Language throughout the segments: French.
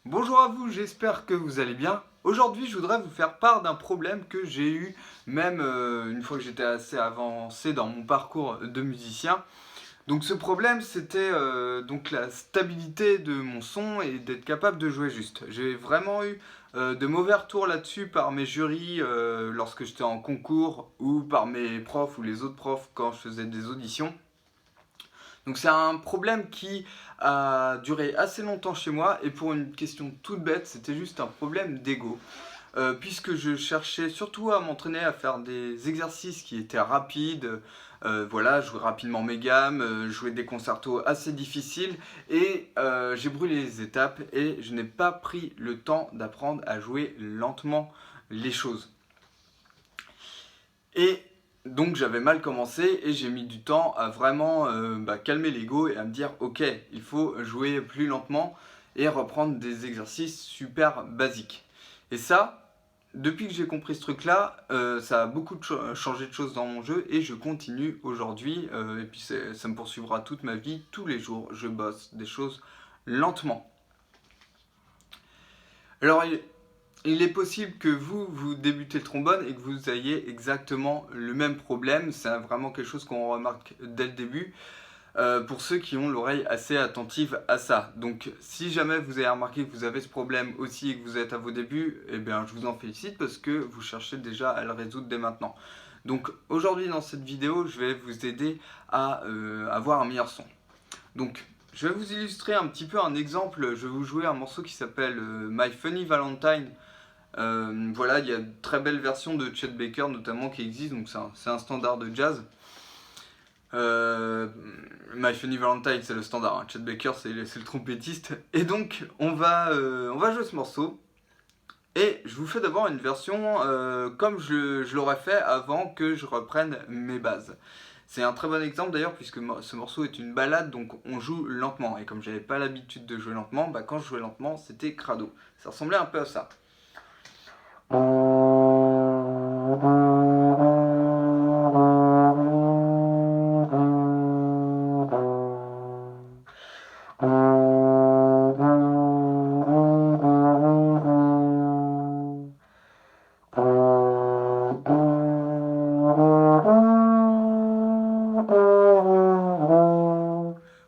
Bonjour à vous, j'espère que vous allez bien. Aujourd'hui, je voudrais vous faire part d'un problème que j'ai eu, même une fois que j'étais assez avancé dans mon parcours de musicien. Donc ce problème, c'était donc la stabilité de mon son et d'être capable de jouer juste. J'ai vraiment eu de mauvais retours là-dessus par mes jurys lorsque j'étais en concours ou par mes profs ou les autres profs quand je faisais des auditions. Donc c'est un problème qui a duré assez longtemps chez moi et pour une question toute bête, c'était juste un problème d'ego. Puisque je cherchais surtout à m'entraîner à faire des exercices qui étaient rapides, voilà, jouer rapidement mes gammes, jouer des concertos assez difficiles et j'ai brûlé les étapes et je n'ai pas pris le temps d'apprendre à jouer lentement les choses. Et donc j'avais mal commencé et j'ai mis du temps à vraiment calmer l'ego et à me dire ok, il faut jouer plus lentement et reprendre des exercices super basiques. Et ça, depuis que j'ai compris ce truc-là, ça a beaucoup changé de choses dans mon jeu et je continue aujourd'hui. Et puis ça me poursuivra toute ma vie, tous les jours, je bosse des choses lentement. Alors, il est possible que vous débutez le trombone et que vous ayez exactement le même problème. C'est vraiment quelque chose qu'on remarque dès le début. Pour ceux qui ont l'oreille assez attentive à ça. Donc si jamais vous avez remarqué que vous avez ce problème aussi et que vous êtes à vos débuts, eh bien je vous en félicite parce que vous cherchez déjà à le résoudre dès maintenant. Donc aujourd'hui dans cette vidéo, je vais vous aider à avoir un meilleur son. Donc je vais vous illustrer un petit peu un exemple. Je vais vous jouer un morceau qui s'appelle My Funny Valentine. Voilà, il y a de très belles versions de Chet Baker notamment qui existent, donc c'est un standard de jazz. My Funny Valentine, c'est le standard, hein. Chet Baker, c'est le trompettiste. Et donc, on va jouer ce morceau. Et je vous fais d'abord une version comme je l'aurais fait avant que je reprenne mes bases. C'est un très bon exemple d'ailleurs, puisque ce morceau est une ballade, donc on joue lentement. Et comme j'avais pas l'habitude de jouer lentement, quand je jouais lentement, c'était crado. Ça ressemblait un peu à ça.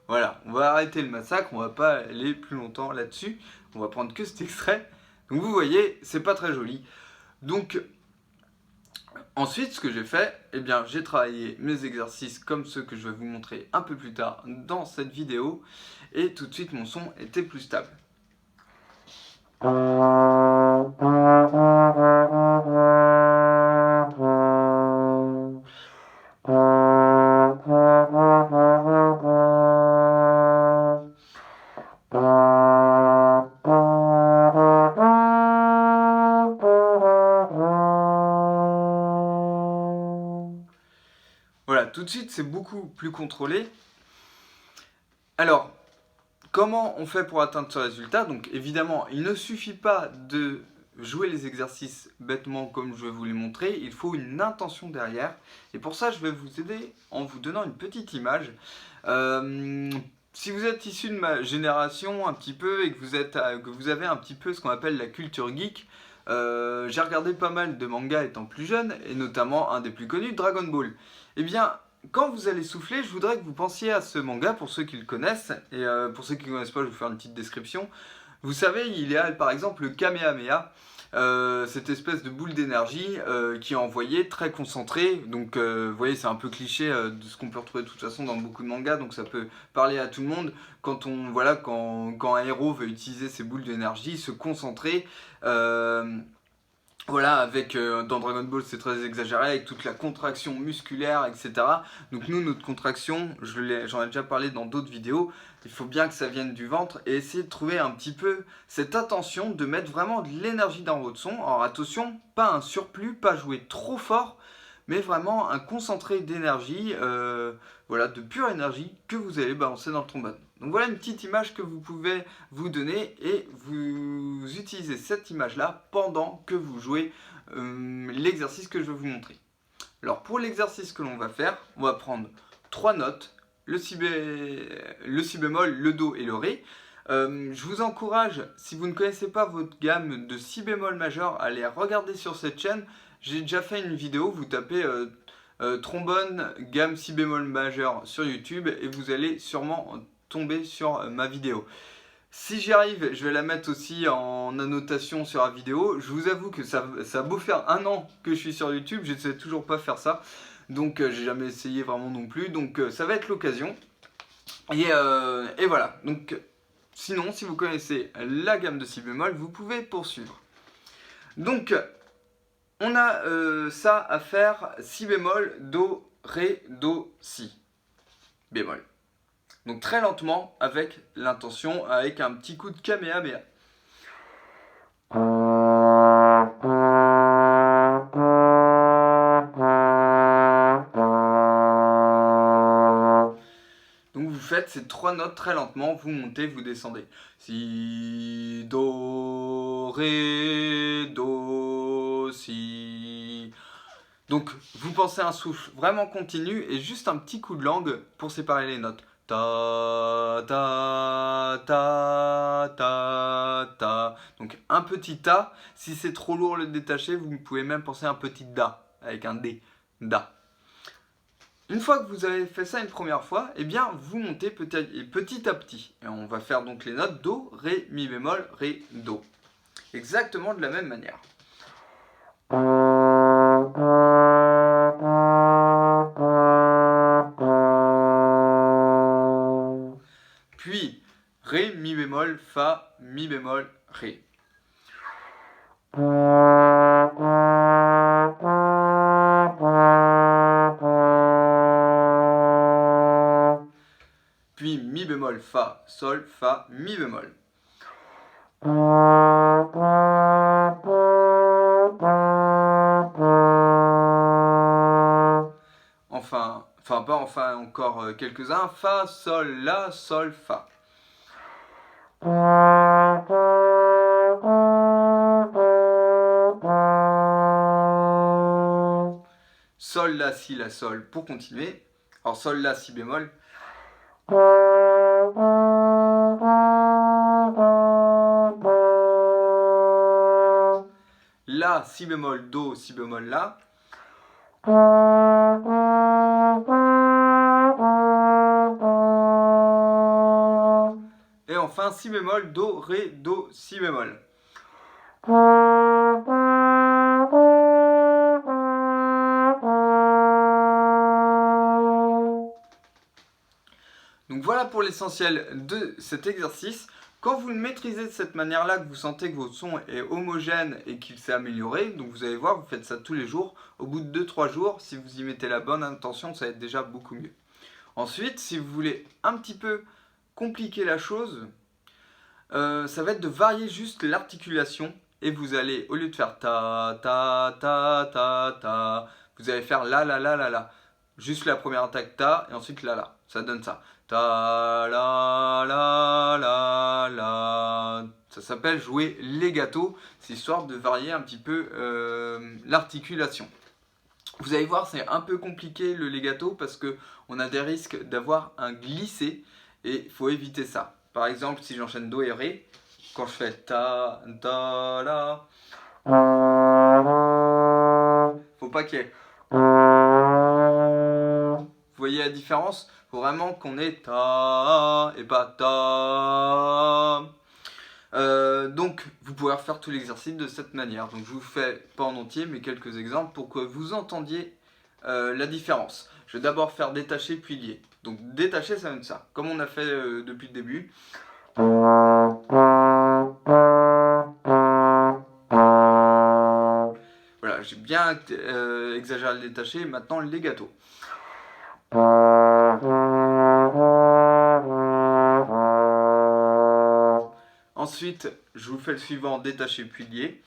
Voilà, on va arrêter le massacre, on va pas aller plus longtemps là-dessus, on va prendre que cet extrait. Donc vous voyez, c'est pas très joli. Donc ensuite, ce que j'ai fait, eh bien j'ai travaillé mes exercices comme ceux que je vais vous montrer un peu plus tard dans cette vidéo, et tout de suite mon son était plus stable. Voilà, tout de suite c'est beaucoup plus contrôlé. Alors, comment on fait pour atteindre ce résultat? Donc évidemment, il ne suffit pas de jouer les exercices bêtement comme je vais vous les montrer, il faut une intention derrière. Et pour ça, je vais vous aider en vous donnant une petite image. Si vous êtes issu de ma génération un petit peu et que vous avez un petit peu ce qu'on appelle la culture geek, j'ai regardé pas mal de mangas étant plus jeune, et notamment un des plus connus, Dragon Ball. Eh bien, quand vous allez souffler, je voudrais que vous pensiez à ce manga pour ceux qui le connaissent, et pour ceux qui ne connaissent pas, je vais vous faire une petite description. Vous savez, il y a par exemple le Kamehameha, cette espèce de boule d'énergie qui est envoyée très concentrée. Donc vous voyez, c'est un peu cliché de ce qu'on peut retrouver de toute façon dans beaucoup de mangas, donc ça peut parler à tout le monde. Quand un héros veut utiliser ces boules d'énergie, se concentrer, voilà, dans Dragon Ball c'est très exagéré avec toute la contraction musculaire, etc. Donc nous, notre contraction, j'en ai déjà parlé dans d'autres vidéos, il faut bien que ça vienne du ventre et essayer de trouver un petit peu cette intention de mettre vraiment de l'énergie dans votre son. Alors attention, pas un surplus, pas jouer trop fort, mais vraiment un concentré d'énergie, voilà, de pure énergie que vous allez balancer dans le trombone. Donc voilà une petite image que vous pouvez vous donner et vous utilisez cette image-là pendant que vous jouez l'exercice que je vais vous montrer. Alors pour l'exercice que l'on va faire, on va prendre trois notes, le si bémol, le do et le ré. Je vous encourage, si vous ne connaissez pas votre gamme de si bémol majeur, à aller regarder sur cette chaîne. J'ai déjà fait une vidéo, vous tapez trombone gamme si bémol majeur sur YouTube et vous allez sûrement tomber sur ma vidéo. Si j'y arrive, je vais la mettre aussi en annotation sur la vidéo. Je vous avoue que ça a beau faire 1 an que je suis sur YouTube, je ne sais toujours pas faire ça. Donc j'ai jamais essayé vraiment non plus, donc ça va être l'occasion. Et voilà, donc sinon si vous connaissez la gamme de si bémol, vous pouvez poursuivre. Donc on a ça à faire, si bémol, do, ré, do, si bémol. Donc très lentement, avec l'intention, avec un petit coup de kamehameha. Donc vous faites ces 3 notes très lentement, vous montez, vous descendez. Si, do, ré, do, si. Donc vous pensez à un souffle vraiment continu et juste un petit coup de langue pour séparer les notes. Ta, ta, ta, ta, ta. Donc un petit ta. Si c'est trop lourd le détacher, vous pouvez même penser à un petit da avec un D. Da. Une fois que vous avez fait ça une première fois, eh bien vous montez petit à petit. Et on va faire donc les notes do, ré, mi bémol, ré, do. Exactement de la même manière. Puis ré, mi bémol, fa, mi bémol, ré. Puis mi bémol, fa, sol, fa, mi bémol. Enfin pas enfin encore quelques-uns. Fa, sol, la, sol, fa. Sol, la, si, la, sol pour continuer. Alors sol, la, si bémol. La, si bémol, do, si bémol, la. Et enfin si bémol, do, ré, do, si bémol. Donc voilà pour l'essentiel de cet exercice. Quand vous le maîtrisez de cette manière-là, que vous sentez que votre son est homogène et qu'il s'est amélioré, donc vous allez voir, vous faites ça tous les jours. Au bout de 2-3 jours, si vous y mettez la bonne intention, ça va être déjà beaucoup mieux. Ensuite, si vous voulez un petit peu compliquer la chose, ça va être de varier juste l'articulation. Et vous allez, au lieu de faire ta, ta, ta, ta, ta, vous allez faire la, la, la, la, la. Juste la première attaque ta, et ensuite la, la. Ça donne ça. Ta, la, la, la, la. Ça s'appelle jouer legato. C'est histoire de varier un petit peu l'articulation. Vous allez voir, c'est un peu compliqué le legato parce qu'on a des risques d'avoir un glissé et il faut éviter ça. Par exemple, si j'enchaîne do et ré, quand je fais ta, ta, la, faut pas qu'il y ait. Vous voyez la différence? Faut vraiment qu'on ait ta et pas ta. Donc, vous pouvez refaire tout l'exercice de cette manière. Donc, je vous fais pas en entier, mais quelques exemples pour que vous entendiez la différence. Je vais d'abord faire détacher puis lier. Donc, détacher, ça donne ça, comme on a fait depuis le début. Voilà, j'ai bien exagéré le détaché. Maintenant, le legato. Ensuite, je vous fais le suivant, détaché puis lié.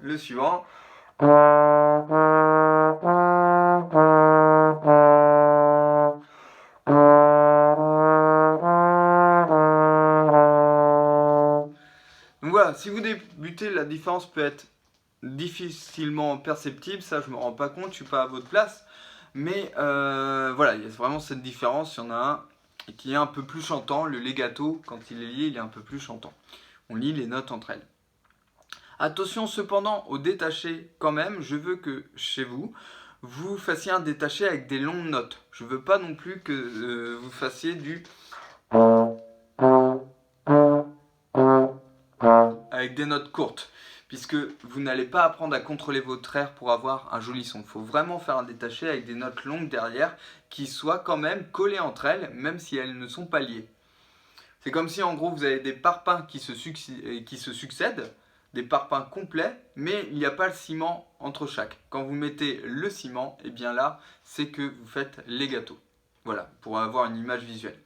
Le suivant. Donc voilà, si vous débutez, la différence peut être difficilement perceptible, ça je me rends pas compte, je suis pas à votre place, mais voilà, il y a vraiment cette différence. Il y en a un qui est un peu plus chantant, le legato, quand il est lié, il est un peu plus chantant. On lit les notes entre elles. Attention cependant au détaché quand même, je veux que chez vous, vous fassiez un détaché avec des longues notes. Je veux pas non plus que vous fassiez du avec des notes courtes, puisque vous n'allez pas apprendre à contrôler votre air pour avoir un joli son. Il faut vraiment faire un détaché avec des notes longues derrière qui soient quand même collées entre elles, même si elles ne sont pas liées. C'est comme si en gros vous avez des parpaings qui se succèdent, des parpaings complets, mais il n'y a pas le ciment entre chaque. Quand vous mettez le ciment, et bien là, c'est que vous faites legato. Voilà, pour avoir une image visuelle.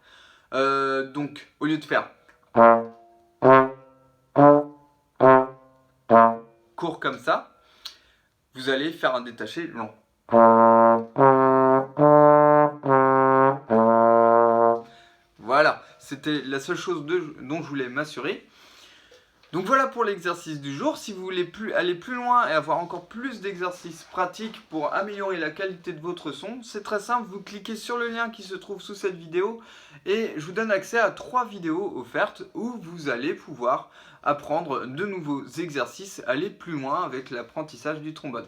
Donc, au lieu de faire court comme ça, vous allez faire un détaché long. Voilà, c'était la seule chose dont je voulais m'assurer. Donc voilà pour l'exercice du jour. Si vous voulez aller plus loin et avoir encore plus d'exercices pratiques pour améliorer la qualité de votre son, c'est très simple, vous cliquez sur le lien qui se trouve sous cette vidéo et je vous donne accès à 3 vidéos offertes où vous allez pouvoir apprendre de nouveaux exercices, aller plus loin avec l'apprentissage du trombone.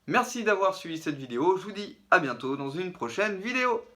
Merci d'avoir suivi cette vidéo, je vous dis à bientôt dans une prochaine vidéo.